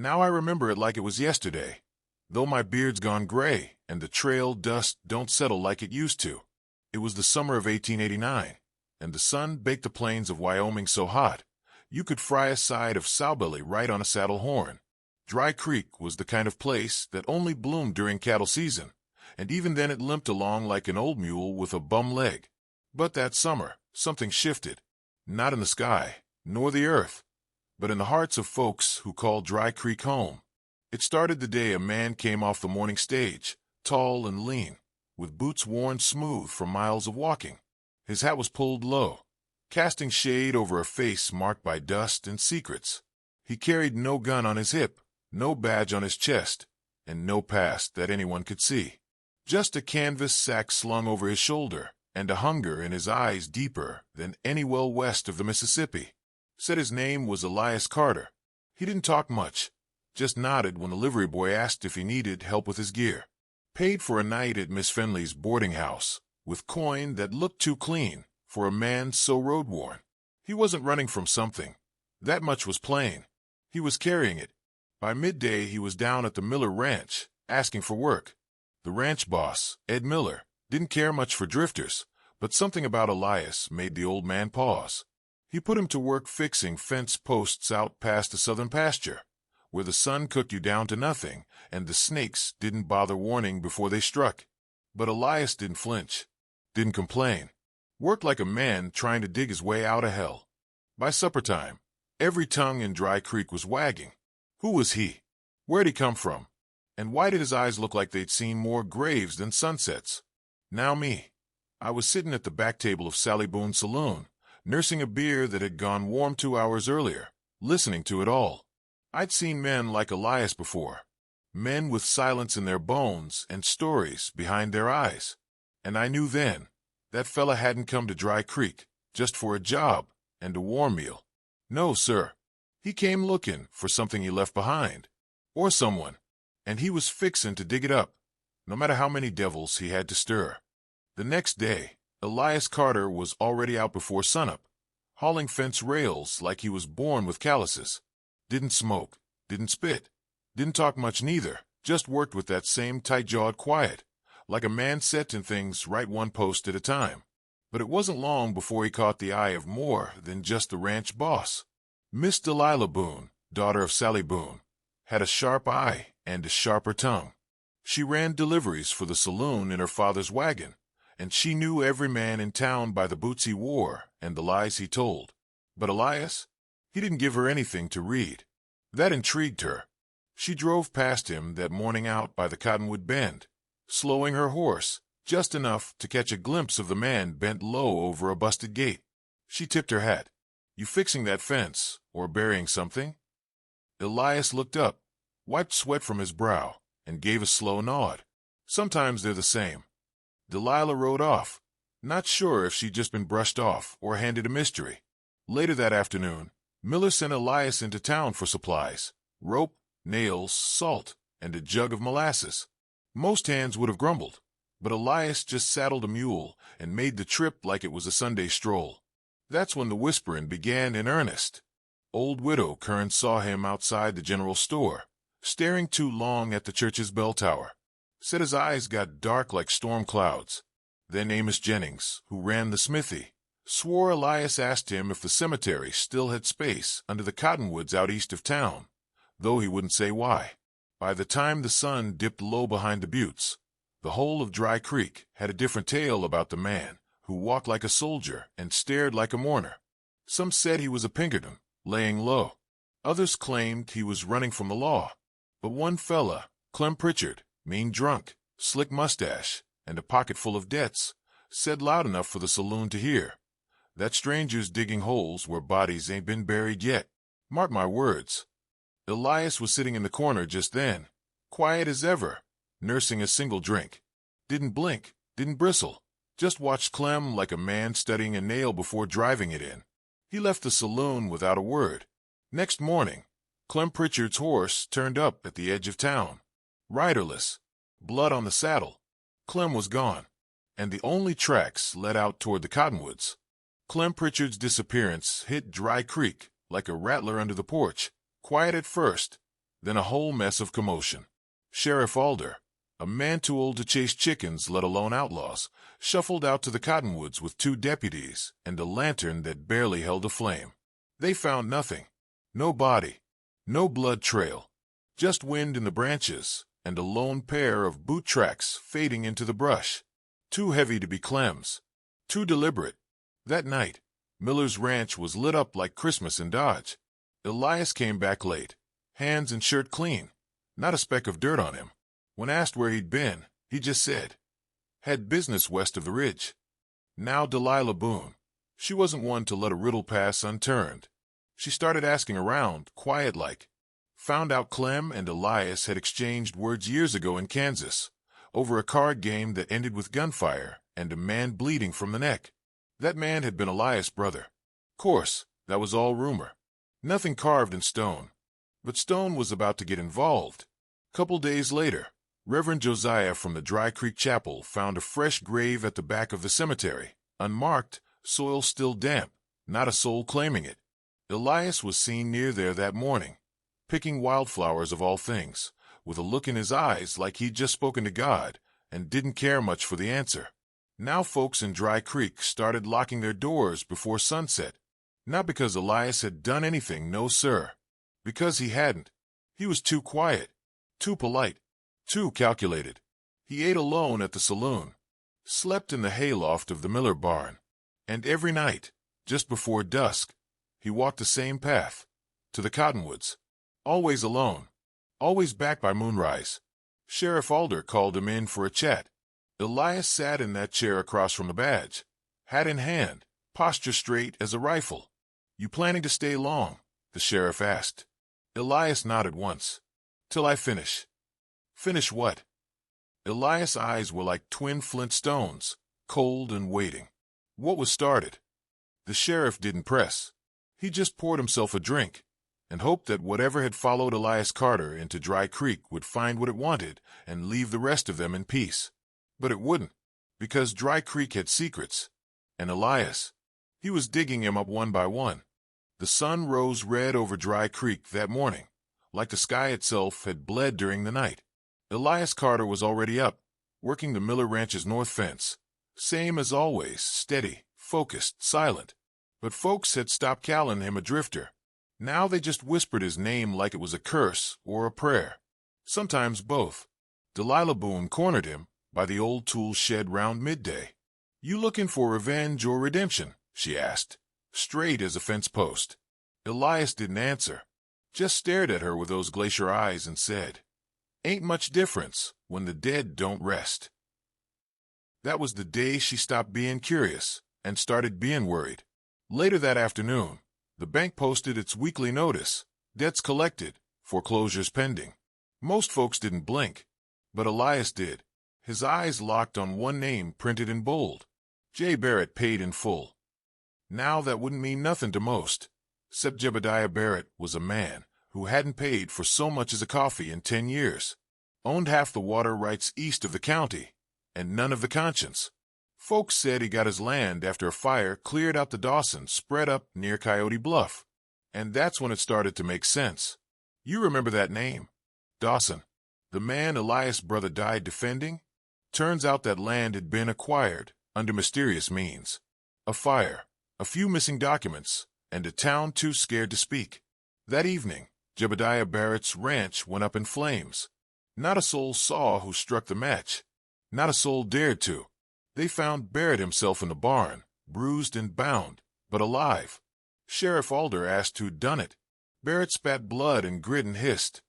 Now I remember it like it was yesterday, though my beard's gone gray and the trail dust don't settle like it used to. It was the summer of 1889, and the sun baked the plains of Wyoming so hot, you could fry a side of sowbelly right on a saddle horn. Dry Creek was the kind of place that only bloomed during cattle season, and even then it limped along like an old mule with a bum leg. But that summer, something shifted. Not in the sky, nor the earth, but in the hearts of folks who called Dry Creek home. It started the day a man came off the morning stage, tall and lean, with boots worn smooth from miles of walking. His hat was pulled low, casting shade over a face marked by dust and secrets. He carried no gun on his hip, no badge on his chest, and no past that anyone could see. Just a canvas sack slung over his shoulder, and a hunger in his eyes deeper than any well west of the Mississippi. Said his name was Elias Carter. He didn't talk much, just nodded when the livery boy asked if he needed help with his gear. Paid for a night at Miss Fenley's boarding house, with coin that looked too clean for a man so road-worn. He wasn't running from something. That much was plain. He was carrying it. By midday he was down at the Miller Ranch, asking for work. The ranch boss, Ed Miller, didn't care much for drifters, but something about Elias made the old man pause. He put him to work fixing fence posts out past the southern pasture, where the sun cooked you down to nothing, and the snakes didn't bother warning before they struck. But Elias didn't flinch, didn't complain. Worked like a man trying to dig his way out of hell. By supper time, every tongue in Dry Creek was wagging. Who was he? Where'd he come from? And why did his eyes look like they'd seen more graves than sunsets? Now me. I was sitting at the back table of Sally Boone's saloon, nursing a beer that had gone warm 2 hours earlier, listening to it all. I'd seen men like Elias before, men with silence in their bones and stories behind their eyes. And I knew then that fella hadn't come to Dry Creek just for a job and a warm meal. No, sir. He came looking for something he left behind, or someone, and he was fixin' to dig it up, no matter how many devils he had to stir. The next day, Elias Carter was already out before sunup, hauling fence rails like he was born with calluses. Didn't smoke, didn't spit, didn't talk much neither, just worked with that same tight-jawed quiet, like a man set in things right one post at a time. But it wasn't long before he caught the eye of more than just the ranch boss. Miss Delilah Boone, daughter of Sally Boone, had a sharp eye and a sharper tongue. She ran deliveries for the saloon in her father's wagon, and she knew every man in town by the boots he wore and the lies he told. But Elias, he didn't give her anything to read. That intrigued her. She drove past him that morning out by the Cottonwood Bend, slowing her horse just enough to catch a glimpse of the man bent low over a busted gate. She tipped her hat. "You fixing that fence, or burying something?" Elias looked up, wiped sweat from his brow, and gave a slow nod. Sometimes they're the same. Delilah rode off, not sure if she'd just been brushed off or handed a mystery. Later that afternoon, Miller sent Elias into town for supplies: rope, nails, salt, and a jug of molasses. Most hands would have grumbled, but Elias just saddled a mule and made the trip like it was a Sunday stroll. That's when the whispering began in earnest. Old Widow Kern saw him outside the general store, staring too long at the church's bell tower. Said his eyes got dark like storm clouds. Then Amos Jennings, who ran the smithy, swore Elias asked him if the cemetery still had space under the cottonwoods out east of town, though he wouldn't say why. By the time the sun dipped low behind the buttes, the whole of Dry Creek had a different tale about the man who walked like a soldier and stared like a mourner. Some said he was a Pinkerton, laying low. Others claimed he was running from the law. But one fella, Clem Pritchard, mean drunk, slick mustache, and a pocket full of debts, said loud enough for the saloon to hear, "That stranger's digging holes where bodies ain't been buried yet." Mark my words. Elias was sitting in the corner just then, quiet as ever, nursing a single drink. Didn't blink, didn't bristle, just watched Clem like a man studying a nail before driving it in. He left the saloon without a word. Next morning, Clem Pritchard's horse turned up at the edge of town. Riderless, blood on the saddle. Clem was gone, and the only tracks led out toward the cottonwoods. Clem Pritchard's disappearance hit Dry Creek like a rattler under the porch, quiet at first, Then a whole mess of commotion. Sheriff Alder, a man too old to chase chickens, let alone outlaws, shuffled out to the cottonwoods with 2 deputies and a lantern that barely held a flame. They found nothing. No body. No blood trail. Just wind in the branches and a lone pair of boot tracks fading into the brush. Too heavy to be Clem's. Too deliberate. That night, Miller's ranch was lit up like Christmas in Dodge. Elias came back late, hands and shirt clean, not a speck of dirt on him. When asked where he'd been, he just said, "Had business west of the ridge." Now Delilah Boone. She wasn't one to let a riddle pass unturned. She started asking around, quiet-like. Found out Clem and Elias had exchanged words years ago in Kansas, over a card game that ended with gunfire and a man bleeding from the neck. That man had been Elias' brother. Course, that was all rumor. Nothing carved in stone. But Stone was about to get involved. Couple days later, Reverend Josiah from the Dry Creek Chapel found a fresh grave at the back of the cemetery, unmarked, soil still damp, not a soul claiming it. Elias was seen near there that morning, picking wildflowers of all things, with a look in his eyes like he'd just spoken to God and didn't care much for the answer. Now folks in Dry Creek started locking their doors before sunset. Not because Elias had done anything, no sir. Because he hadn't. He was too quiet, too polite, too calculated. He ate alone at the saloon, slept in the hayloft of the Miller barn, and every night, just before dusk, he walked the same path, to the cottonwoods. Always alone, always back by moonrise. Sheriff Alder called him in for a chat. Elias sat in that chair across from the badge, hat in hand, posture straight as a rifle. "You planning to stay long?" the sheriff asked. Elias nodded once. "Till I finish." "Finish what?" Elias' eyes were like twin flint stones, cold and waiting. What was started? The sheriff didn't press. He just poured himself a drink and hoped that whatever had followed Elias Carter into Dry Creek would find what it wanted and leave the rest of them in peace. But it wouldn't, because Dry Creek had secrets. And Elias, he was digging him up one by one. The sun rose red over Dry Creek that morning, like the sky itself had bled during the night. Elias Carter was already up, working the Miller Ranch's north fence. Same as always, steady, focused, silent. But folks had stopped calling him a drifter. Now they just whispered his name like it was a curse or a prayer. Sometimes both. Delilah Boone cornered him by the old tool shed round midday. "You looking for revenge or redemption?" she asked, straight as a fence post. Elias didn't answer, just stared at her with those glacier eyes and said, "Ain't much difference when the dead don't rest." That was the day she stopped being curious and started being worried. Later that afternoon, the bank posted its weekly notice, debts collected, foreclosures pending. Most folks didn't blink, but Elias did. His eyes locked on one name printed in bold. J. Barrett paid in full. Now that wouldn't mean nothing to most, except Jebediah Barrett was a man who hadn't paid for so much as a coffee in 10 years, owned half the water rights east of the county, and none of the conscience. Folks said he got his land after a fire cleared out the Dawson spread up near Coyote Bluff. And that's when it started to make sense. You remember that name, Dawson. The man Elias' brother died defending? Turns out that land had been acquired under mysterious means. A fire, a few missing documents, and a town too scared to speak. That evening, Jebediah Barrett's ranch went up in flames. Not a soul saw who struck the match. Not a soul dared to. They found Barrett himself in the barn, bruised and bound, but alive. Sheriff Alder asked who'd done it. Barrett spat blood and grit and hissed.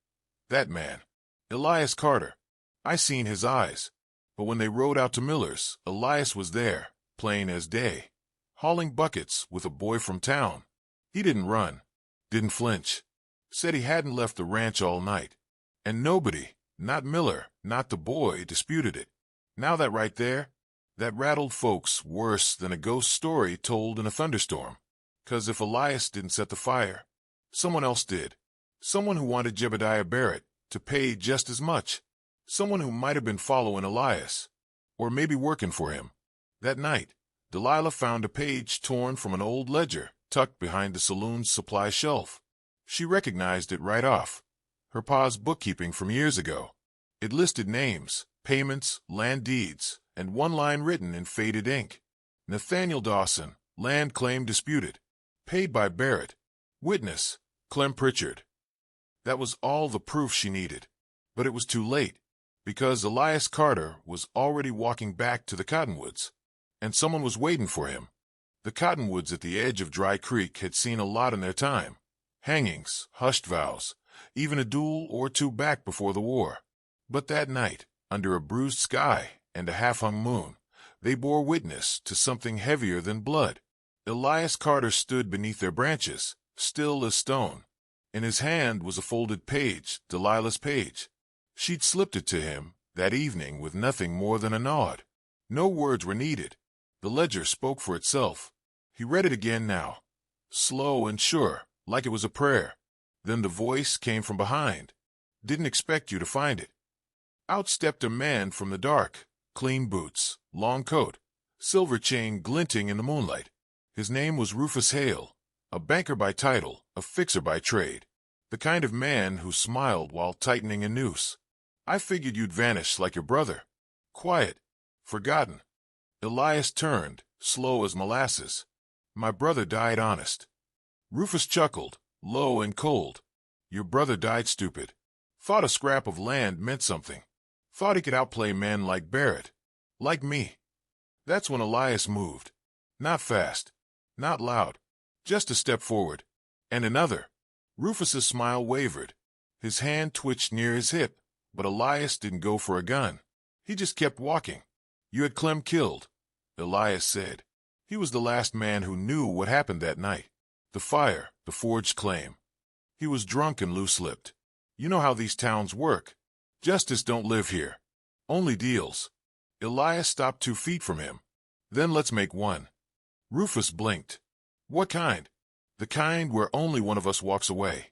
"That man, Elias Carter. I seen his eyes." But when they rode out to Miller's, Elias was there, plain as day, hauling buckets with a boy from town. He didn't run, didn't flinch. Said he hadn't left the ranch all night. And nobody, not Miller, not the boy, disputed it. Now that right there, that rattled folks worse than a ghost story told in a thunderstorm. 'Cause if Elias didn't set the fire, someone else did. Someone who wanted Jebediah Barrett to pay just as much. Someone who might have been following Elias, or maybe working for him. That night, Delilah found a page torn from an old ledger tucked behind the saloon's supply shelf. She recognized it right off. Her pa's bookkeeping from years ago. It listed names, payments, land deeds, and one line written in faded ink. Nathaniel Dawson, land claim disputed. Paid by Barrett. Witness, Clem Pritchard. That was all the proof she needed. But it was too late, because Elias Carter was already walking back to the cottonwoods, and someone was waiting for him. The cottonwoods at the edge of Dry Creek had seen a lot in their time. Hangings, hushed vows, even a duel or two back before the war. But that night, under a bruised sky and a half-hung moon, they bore witness to something heavier than blood. Elias Carter stood beneath their branches, still as stone. In his hand was a folded page, Delilah's page. She'd slipped it to him that evening with nothing more than a nod. No words were needed. The ledger spoke for itself. He read it again now, slow and sure, like it was a prayer. Then the voice came from behind. Didn't expect you to find it. Out stepped a man from the dark, clean boots, long coat, silver chain glinting in the moonlight. His name was Rufus Hale, a banker by title, a fixer by trade, the kind of man who smiled while tightening a noose. I figured you'd vanish like your brother. Quiet, forgotten. Elias turned, slow as molasses. My brother died honest. Rufus chuckled, low and cold. Your brother died stupid. Thought a scrap of land meant something. Thought he could outplay men like Barrett. Like me. That's when Elias moved. Not fast. Not loud. Just a step forward. And another. Rufus's smile wavered. His hand twitched near his hip, but Elias didn't go for a gun. He just kept walking. You had Clem killed, Elias said. He was the last man who knew what happened that night. The fire, the forged claim. He was drunk and loose-lipped. You know how these towns work. Justice don't live here. Only deals. Elias stopped 2 feet from him. Then let's make one. Rufus blinked. What kind? The kind where only one of us walks away.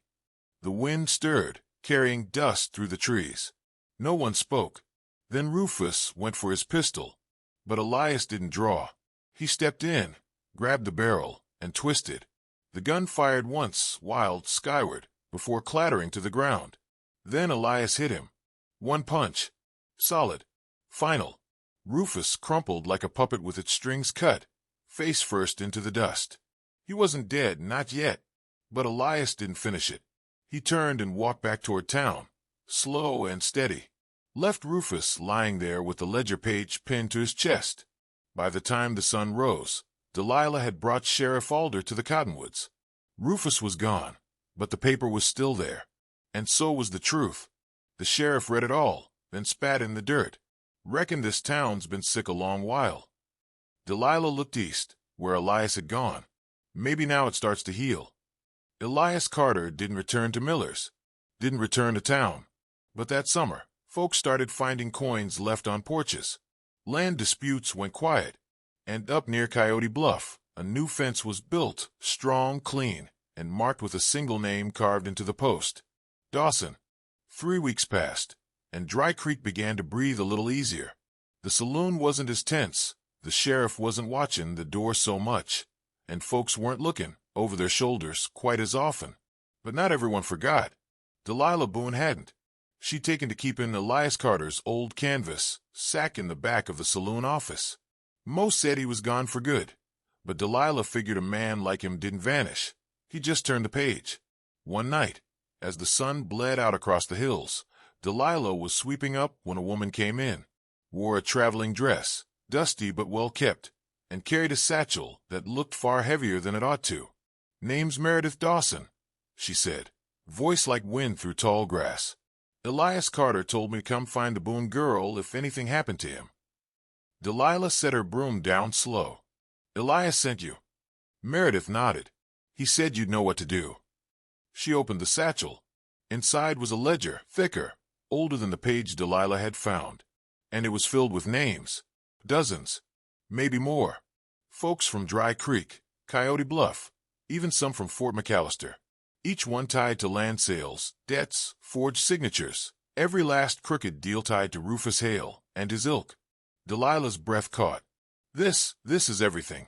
The wind stirred, carrying dust through the trees. No one spoke. Then Rufus went for his pistol. But Elias didn't draw. He stepped in, grabbed the barrel, and twisted. The gun fired once, wild, skyward, before clattering to the ground. Then Elias hit him. One punch. Solid. Final. Rufus crumpled like a puppet with its strings cut, face first into the dust. He wasn't dead, not yet. But Elias didn't finish it. He turned and walked back toward town, slow and steady. Left Rufus lying there with the ledger page pinned to his chest. By the time the sun rose, Delilah had brought Sheriff Alder to the cottonwoods. Rufus was gone, but the paper was still there. And so was the truth. The sheriff read it all, then spat in the dirt. Reckon this town's been sick a long while. Delilah looked east, where Elias had gone. Maybe now it starts to heal. Elias Carter didn't return to Miller's, didn't return to town. But that summer, folks started finding coins left on porches. Land disputes went quiet. And up near Coyote Bluff, a new fence was built, strong, clean, and marked with a single name carved into the post. Dawson. 3 weeks passed, and Dry Creek began to breathe a little easier. The saloon wasn't as tense, the sheriff wasn't watching the door so much, and folks weren't looking over their shoulders quite as often. But not everyone forgot. Delilah Boone hadn't. She'd taken to keeping Elias Carter's old canvas sack in the back of the saloon office. Most said he was gone for good, but Delilah figured a man like him didn't vanish. He just turned the page. One night, as the sun bled out across the hills, Delilah was sweeping up when a woman came in, wore a traveling dress, dusty but well kept, and carried a satchel that looked far heavier than it ought to. "Name's Meredith Dawson," she said, voice like wind through tall grass. "Elias Carter told me to come find the Boone girl if anything happened to him." Delilah set her broom down slow. "Elias sent you." Meredith nodded. "He said you'd know what to do." She opened the satchel. Inside was a ledger, thicker, older than the page Delilah had found. And it was filled with names. Dozens. Maybe more. Folks from Dry Creek, Coyote Bluff, even some from Fort McAllister. Each one tied to land sales, debts, forged signatures, every last crooked deal tied to Rufus Hale and his ilk. Delilah's breath caught. This is everything."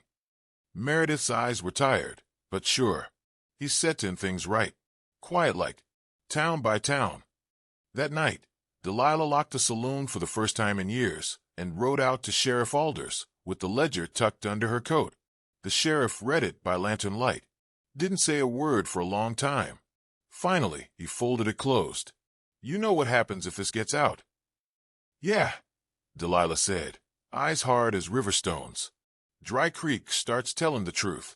Meredith's eyes were tired, but sure. He's setting things right. Quiet like. town by town. That night, Delilah locked the saloon for the first time in years and rode out to Sheriff Alder's with the ledger tucked under her coat. The sheriff read it by lantern light. Didn't say a word for a long time. Finally, he folded it closed. "You know what happens if this gets out?" "Yeah," Delilah said, eyes hard as river stones. "Dry Creek starts telling the truth."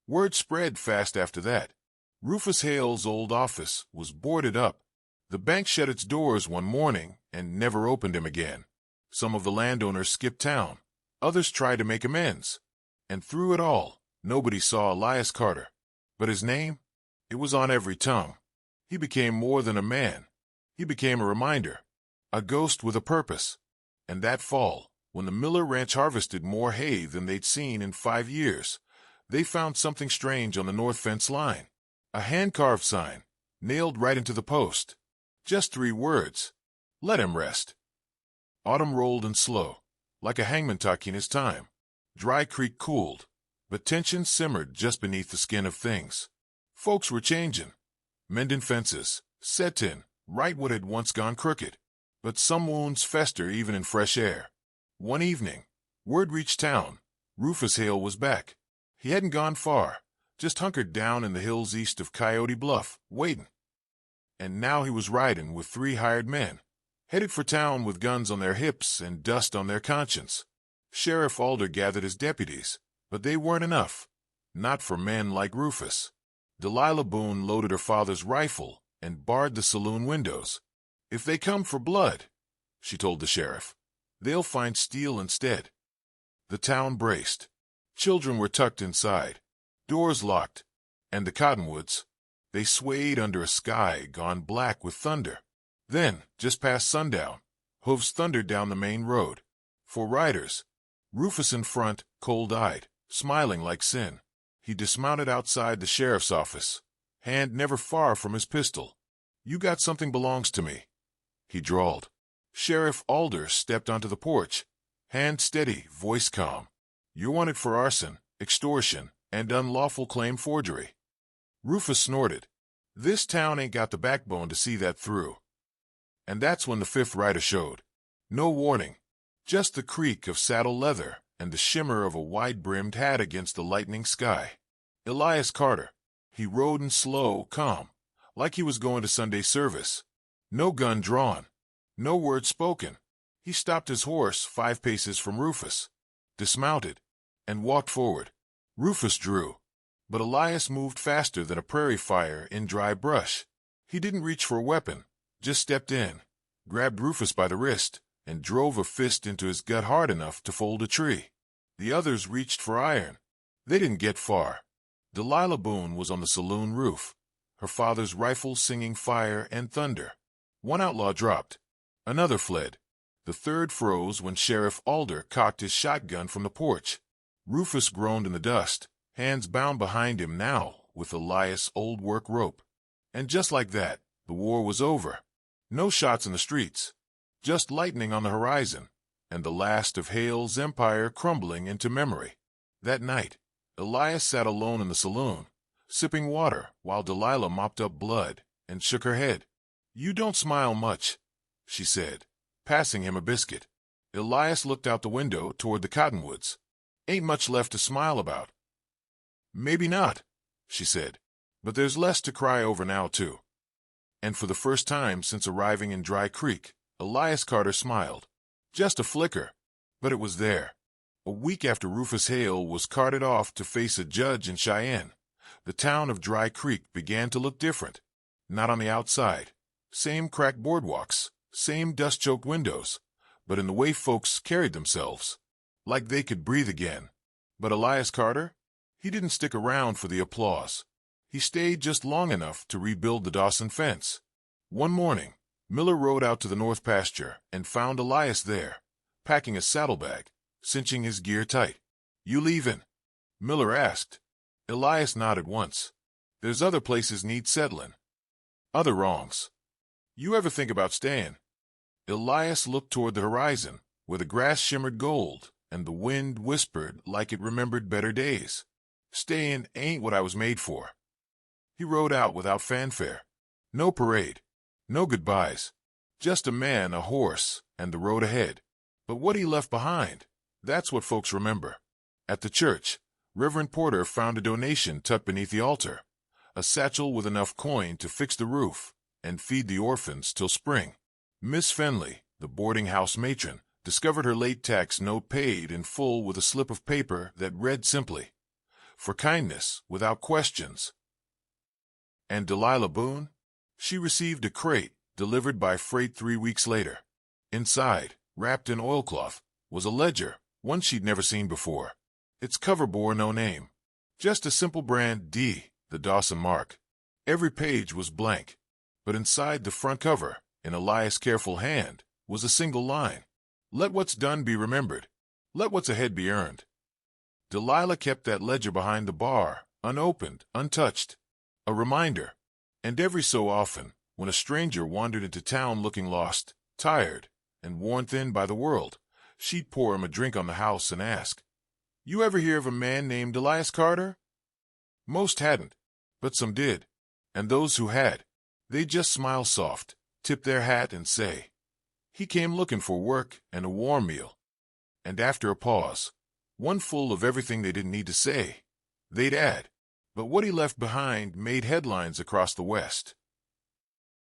Word spread fast after that. Rufus Hale's old office was boarded up. The bank shut its doors one morning and never opened them again. Some of the landowners skipped town. Others tried to make amends. And through it all, nobody saw Elias Carter. But his name? It was on every tongue. He became more than a man. He became a reminder, a ghost with a purpose. And that fall, when the Miller Ranch harvested more hay than they'd seen in 5 years, they found something strange on the north fence line. A hand-carved sign, nailed right into the post. Just 3 words. "Let him rest." Autumn rolled in slow, like a hangman talking his time. Dry Creek cooled, but tension simmered just beneath the skin of things. Folks were changing. Mending fences, set in, right what had once gone crooked. But some wounds fester even in fresh air. One evening, word reached town. Rufus Hale was back. He hadn't gone far, just hunkered down in the hills east of Coyote Bluff, waiting. And now he was riding with 3 hired men, headed for town with guns on their hips and dust on their conscience. Sheriff Alder gathered his deputies, but they weren't enough. Not for men like Rufus. Delilah Boone loaded her father's rifle and barred the saloon windows. "If they come for blood," she told the sheriff, "they'll find steel instead." The town braced. Children were tucked inside, doors locked, and the cottonwoods, they swayed under a sky gone black with thunder. Then, just past sundown, hooves thundered down the main road. 4 riders. Rufus in front, cold-eyed, smiling like sin. He dismounted outside the sheriff's office, hand never far from his pistol. "You got something belongs to me," he drawled. Sheriff Alder stepped onto the porch, hand steady, voice calm. "You're wanted for arson, extortion, and unlawful claim forgery." Rufus snorted. This town ain't got the backbone to see that through. And that's when the 5th rider showed. No warning, just the creak of saddle leather and the shimmer of a wide-brimmed hat against the lightening sky. Elias Carter. He rode in slow, calm, like he was going to Sunday service. No gun drawn, no word spoken. He stopped his horse 5 paces from Rufus, dismounted, and walked forward. Rufus drew, but Elias moved faster than a prairie fire in dry brush. He didn't reach for a weapon, just stepped in, grabbed Rufus by the wrist, and drove a fist into his gut hard enough to fold a tree. The others reached for iron. They didn't get far. Delilah Boone was on the saloon roof, her father's rifle singing fire and thunder. One outlaw dropped. Another fled. The 3rd froze when Sheriff Alder cocked his shotgun from the porch. Rufus groaned in the dust, hands bound behind him now with Elias' old work rope. And just like that, the war was over. No shots in the streets, just lightning on the horizon, and the last of Hale's empire crumbling into memory. That night, Elias sat alone in the saloon, sipping water while Delilah mopped up blood and shook her head. "You don't smile much," she said, passing him a biscuit. Elias looked out the window toward the cottonwoods. "Ain't much left to smile about." "Maybe not," she said, "but there's less to cry over now, too." And for the first time since arriving in Dry Creek, Elias Carter smiled. Just a flicker, but it was there. A week after Rufus Hale was carted off to face a judge in Cheyenne, the town of Dry Creek began to look different. Not on the outside. Same cracked boardwalks, same dust-choked windows, but in the way folks carried themselves. Like they could breathe again. But Elias Carter? He didn't stick around for the applause. He stayed just long enough to rebuild the Dawson fence. One morning, Miller rode out to the north pasture and found Elias there, packing a saddlebag, cinching his gear tight. "You leavin'?" Miller asked. Elias nodded once. "There's other places need settling. Other wrongs. You ever think about staying?" Elias looked toward the horizon, where the grass shimmered gold and the wind whispered like it remembered better days. "Staying ain't what I was made for." He rode out without fanfare. No parade. No goodbyes. Just a man, a horse, and the road ahead. But what he left behind, that's what folks remember. At the church, Reverend Porter found a donation tucked beneath the altar, a satchel with enough coin to fix the roof and feed the orphans till spring. Miss Fenley, the boarding house matron, discovered her late tax note paid in full with a slip of paper that read simply, "For kindness, without questions." And Delilah Boone? She received a crate delivered by freight 3 weeks later. Inside, wrapped in oilcloth, was a ledger, one she'd never seen before. Its cover bore no name, just a simple brand D, the Dawson mark. Every page was blank, but inside the front cover, in Elias' careful hand, was a single line. Let what's done be remembered. Let what's ahead be earned. Delilah kept that ledger behind the bar, unopened, untouched. A reminder. And every so often, when a stranger wandered into town looking lost, tired, and worn thin by the world, she'd pour him a drink on the house and ask, "You ever hear of a man named Elias Carter?" Most hadn't, but some did. And those who had, they'd just smile soft, tip their hat and say, "He came looking for work and a warm meal." And after a pause, one full of everything they didn't need to say, they'd add, "But what he left behind made headlines across the West."